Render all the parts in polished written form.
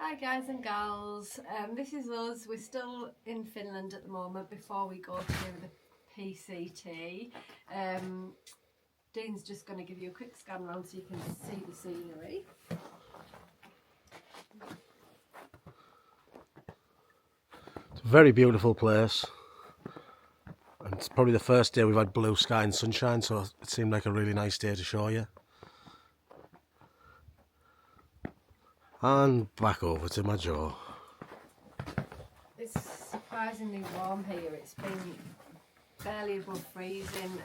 Hi guys and gals, this is us. We're still in Finland at the moment before we go to the PCT. Dean's just going to give you a quick scan round so you can see the scenery. It's a very beautiful place, and it's probably the first day we've had blue sky and sunshine, so it seemed like a really nice day to show you. And back over to my jaw. It's surprisingly warm here. It's been barely above freezing,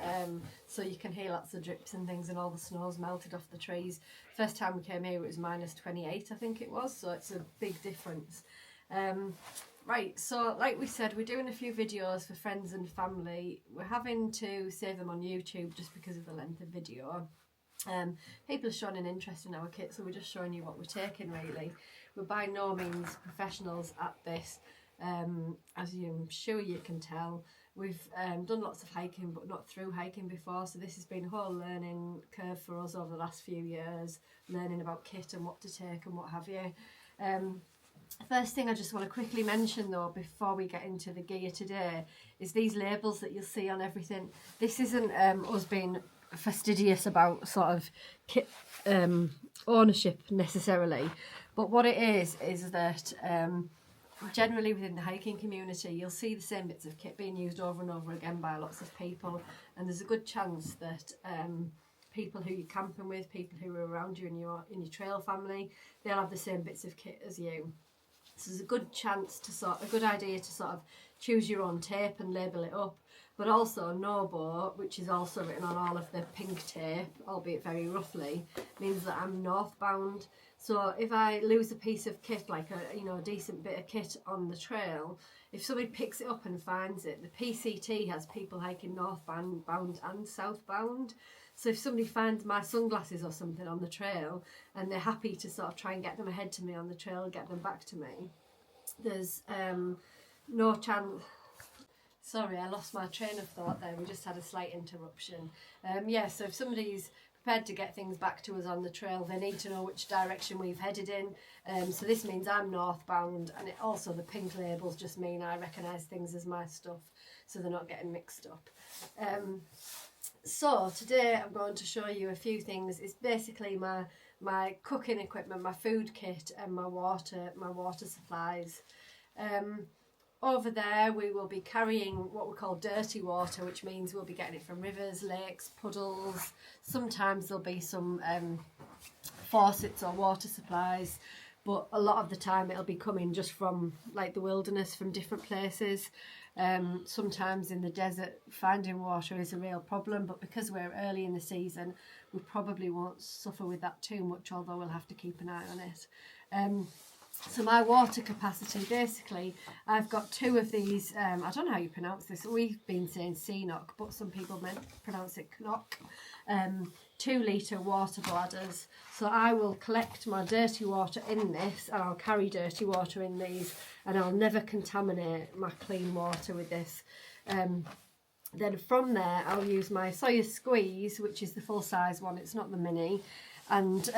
so you can hear lots of drips and things, and all the snow's melted off the trees. First time we came here it was -28 I think it was, so it's a big difference. Right, so like we said, we're doing a few videos for friends and family. We're having to save them on YouTube just because of the length of video. People are showing an interest in our kit, so we're just showing you what we're taking really. We're by no means professionals at this, as I'm sure you can tell. We've done lots of hiking but not through hiking before, so this has been a whole learning curve for us over the last few years, learning about kit and what to take and what have you. First thing I just want to quickly mention though before we get into the gear today is these labels that you'll see on everything. This isn't us being fastidious about sort of kit ownership necessarily, but what it is that generally within the hiking community you'll see the same bits of kit being used over and over again by lots of people, and there's a good chance that people who you're camping with, people who are around you in your trail family, they'll have the same bits of kit as you. So there's a good chance to a good idea to sort of choose your own tape and label it up, but also no-bo, which is also written on all of the pink tape, albeit very roughly, means that I'm northbound. So if I lose a piece of kit, like a decent bit of kit on the trail, if somebody picks it up and finds it, the PCT has people hiking northbound and southbound. So if somebody finds my sunglasses or something on the trail and they're happy to sort of try and get them ahead to me on the trail, get them back to me, there's no chance. Sorry, I lost my train of thought there. We just had a slight interruption. So if somebody's prepared to get things back to us on the trail, they need to know which direction we've headed in. So this means I'm northbound, and it also, the pink labels just mean I recognise things as my stuff, so they're not getting mixed up. So today I'm going to show you a few things. It's basically my cooking equipment, my food kit, and my water supplies. Over there we will be carrying what we call dirty water, which means we'll be getting it from rivers, lakes, puddles. Sometimes there'll be some faucets or water supplies, but a lot of the time it'll be coming just from like the wilderness, from different places. Sometimes in the desert finding water is a real problem, but because we're early in the season we probably won't suffer with that too much, although we'll have to keep an eye on it. So my water capacity, basically I've got two of these, I don't know how you pronounce this, we've been saying CNOC, but some people pronounce it knock, 2 litre water bladders. So I will collect my dirty water in this, and I'll carry dirty water in these, and I'll never contaminate my clean water with this. Then from there I'll use my Sawyer Squeeze, which is the full size one, it's not the mini, and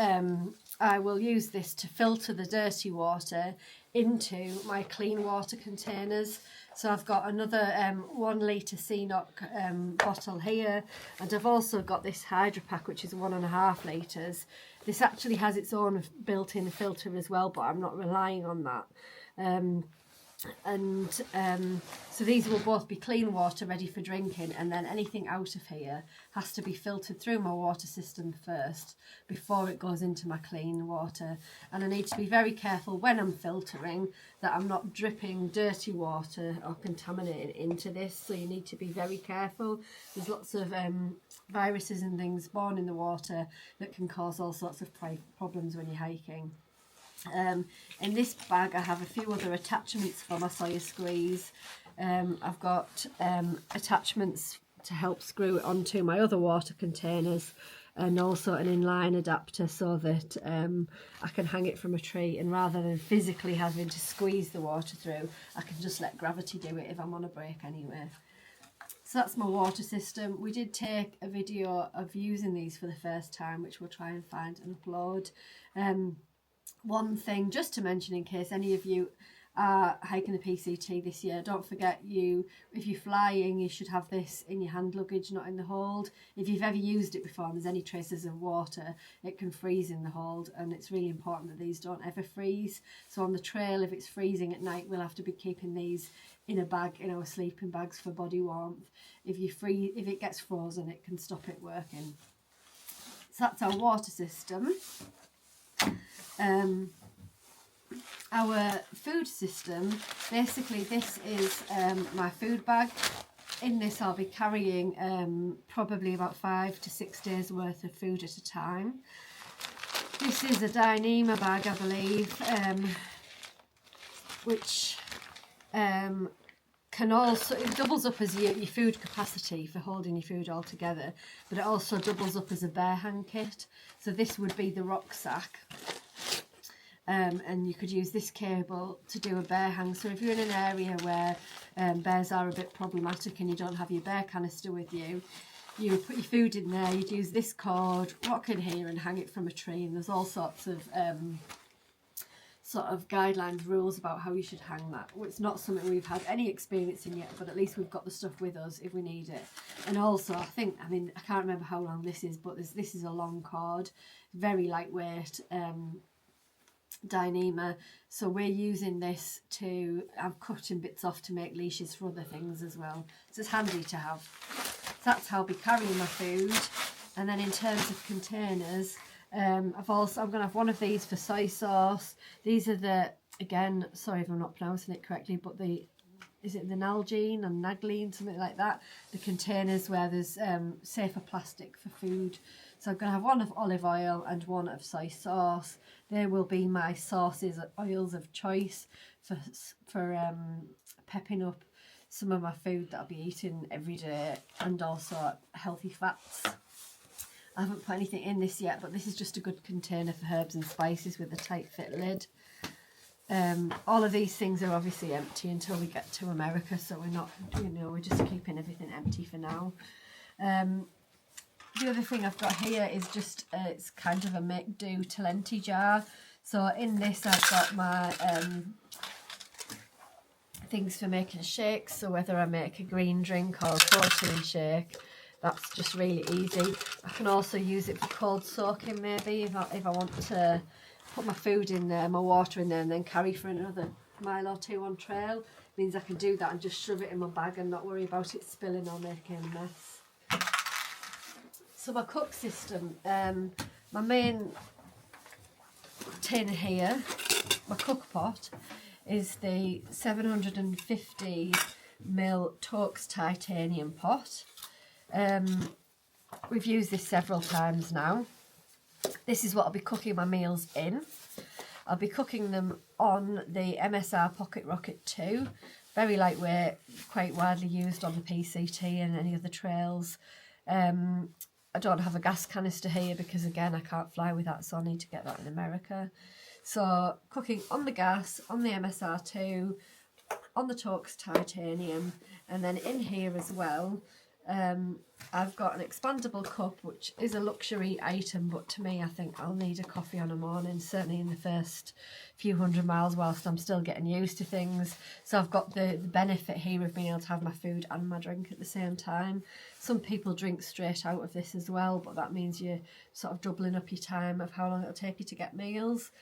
I will use this to filter the dirty water into my clean water containers. So I've got another 1 litre CNOC bottle here, and I've also got this Hydro Pack, which is 1.5 litres. This actually has its own built-in filter as well, but I'm not relying on that. So these will both be clean water ready for drinking, and then anything out of here has to be filtered through my water system first before it goes into my clean water. And I need to be very careful when I'm filtering that I'm not dripping dirty water or contaminating into this, so you need to be very careful. There's lots of viruses and things born in the water that can cause all sorts of problems when you're hiking. In this bag I have a few other attachments for my Sawyer Squeeze. I've got attachments to help screw it onto my other water containers, and also an inline adapter so that I can hang it from a tree, and rather than physically having to squeeze the water through, I can just let gravity do it if I'm on a break anyway. So that's my water system. We did take a video of using these for the first time, which we'll try and find and upload. one thing just to mention in case any of you are hiking the PCT this year, don't forget if you're flying, you should have this in your hand luggage, not in the hold. If you've ever used it before and there's any traces of water, it can freeze in the hold, and it's really important that these don't ever freeze. So on the trail, if it's freezing at night, we'll have to be keeping these in a bag, in our sleeping bags for body warmth. If it gets frozen, it can stop it working. So that's our water system. Our food system, basically this is my food bag. In this I'll be carrying probably about 5 to 6 days worth of food at a time. This is a Dyneema bag, I believe, which can also, it doubles up as your food capacity for holding your food all together, but it also doubles up as a bear hang kit. So this would be the rucksack. And you could use this cable to do a bear hang. So if you're in an area where bears are a bit problematic and you don't have your bear canister with you, you would put your food in there, you'd use this cord, rock in here and hang it from a tree. And there's all sorts of guidelines, rules about how you should hang that. It's not something we've had any experience in yet, but at least we've got the stuff with us if we need it. And also, I can't remember how long this is, but this is a long cord, very lightweight, Dyneema, so we're using this to, I'm cutting bits off to make leashes for other things as well, so it's handy to have. So that's how I'll be carrying my food. And then in terms of containers, I'm going to have one of these for soy sauce. These are the, again, sorry if I'm not pronouncing it correctly, but is it the Nalgene and Nagline, something like that, the containers where there's safer plastic for food. So I'm going to have one of olive oil and one of soy sauce. They will be my sauces, oils of choice for pepping up some of my food that I'll be eating every day, and also healthy fats. I haven't put anything in this yet, but this is just a good container for herbs and spices with a tight fit lid. All of these things are obviously empty until we get to America, so we're not, we're just keeping everything empty for now. The other thing I've got here is just, it's kind of a make do talenti jar. So in this I've got my things for making shakes. So whether I make a green drink or a protein shake, that's just really easy. I can also use it for cold soaking maybe if I want to put my food in there, my water in there, and then carry for another mile or two on trail. It means I can do that and just shove it in my bag and not worry about it spilling or making a mess. So my cook system, my main tin here, my cook pot, is the 750ml Torx titanium pot. We've used this several times now. This is what I'll be cooking my meals in. I'll be cooking them on the MSR Pocket Rocket 2. Very lightweight, quite widely used on the PCT and any other trails. I don't have a gas canister here because, again, I can't fly with that, so I need to get that in America. So cooking on the gas, on the MSR2, on the Torx titanium, and then in here as well, I've got an expandable cup, which is a luxury item, but to me, I think I'll need a coffee on a morning, certainly in the first few hundred miles whilst I'm still getting used to things. So I've got the benefit here of being able to have my food and my drink at the same time. Some people drink straight out of this as well, but that means you're sort of doubling up your time of how long it'll take you to get meals.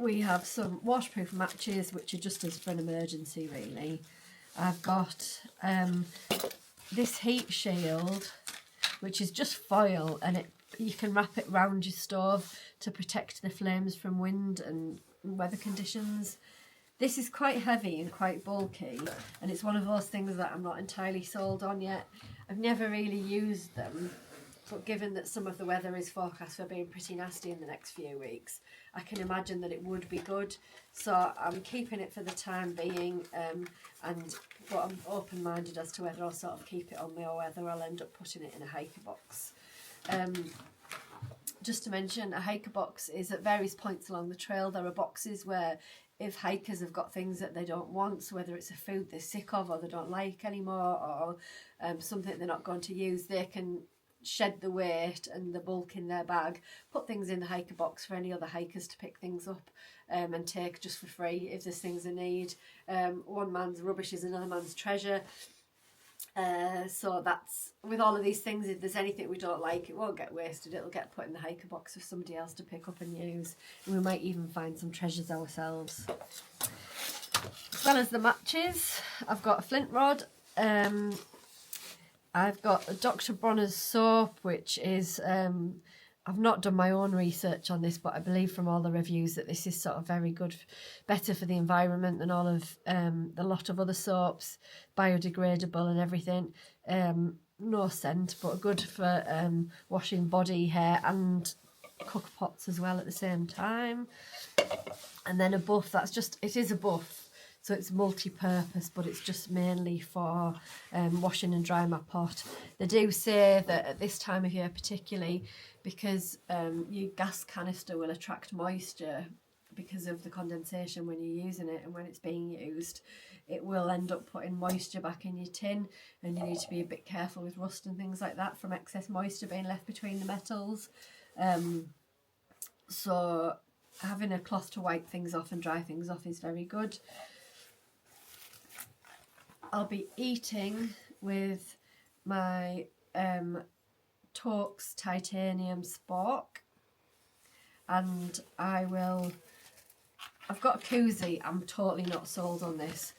We have some waterproof matches, which are just as for an emergency, really. I've got this heat shield, which is just foil, and you can wrap it around your stove to protect the flames from wind and weather conditions. This is quite heavy and quite bulky, and it's one of those things that I'm not entirely sold on yet. I've never really used them, but given that some of the weather is forecast for being pretty nasty in the next few weeks, I can imagine that it would be good. So I'm keeping it for the time being, but I'm open-minded as to whether I'll sort of keep it on me or whether I'll end up putting it in a hiker box. Just to mention, a hiker box is at various points along the trail. There are boxes where if hikers have got things that they don't want, so whether it's a food they're sick of or they don't like anymore, or something they're not going to use, they can shed the weight and the bulk in their bag, put things in the hiker box for any other hikers to pick things up and take just for free if there's things they need. One man's rubbish is another man's treasure. So that's, with all of these things, if there's anything we don't like, it won't get wasted, it'll get put in the hiker box for somebody else to pick up and use, and we might even find some treasures ourselves. As well as the matches, I've got a flint rod, I've got a Dr. Bronner's soap, which is, I've not done my own research on this, but I believe from all the reviews that this is sort of very good, better for the environment than all of the lot of other soaps, biodegradable and everything. No scent, but good for washing body, hair and cook pots as well at the same time. And then a buff, that's just, it is a buff. So it's multi-purpose, but it's just mainly for washing and drying my pot. They do say that at this time of year particularly, because your gas canister will attract moisture because of the condensation when you're using it, and when it's being used, it will end up putting moisture back in your tin, and you need to be a bit careful with rust and things like that from excess moisture being left between the metals. So having a cloth to wipe things off and dry things off is very good. I'll be eating with my Torx titanium spork, and I've got a koozie. I'm totally not sold on this.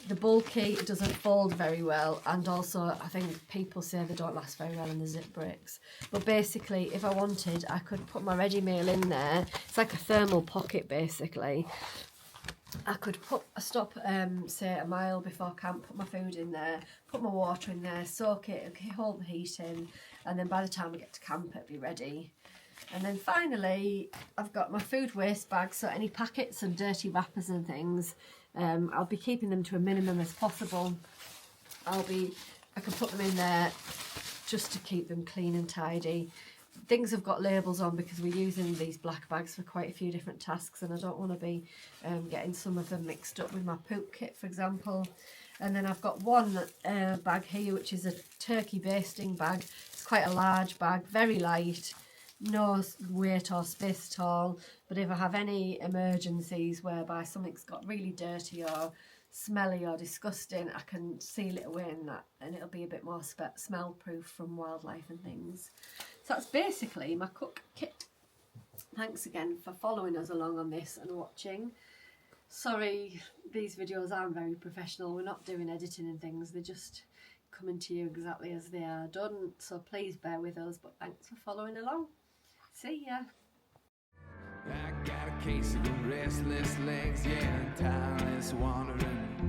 The bulky, it doesn't fold very well, and also I think people say they don't last very well in the zip breaks. But basically, if I wanted, I could put my ready meal in there. It's like a thermal pocket basically. I could stop, say a mile before camp, put my food in there, put my water in there, soak it, hold the heat in, and then by the time I get to camp it'll be ready. And then finally, I've got my food waste bag, so any packets and dirty wrappers and things, I'll be keeping them to a minimum as possible. I can put them in there just to keep them clean and tidy. Things have got labels on because we're using these black bags for quite a few different tasks, and I don't want to be getting some of them mixed up with my poop kit, for example. And then I've got one bag here, which is a turkey basting bag. It's quite a large bag, very light, no weight or space at all. But if I have any emergencies whereby something's got really dirty or smelly or disgusting, I can seal it away in that, and it'll be a bit more smell proof from wildlife and things. So that's basically my cook kit. Thanks again for following us along on this and watching. Sorry, these videos aren't very professional. We're not doing editing and things. They're just coming to you exactly as they are done. So please bear with us, but thanks for following along. See ya. I got a case of the restless legs, yeah, tireless wandering.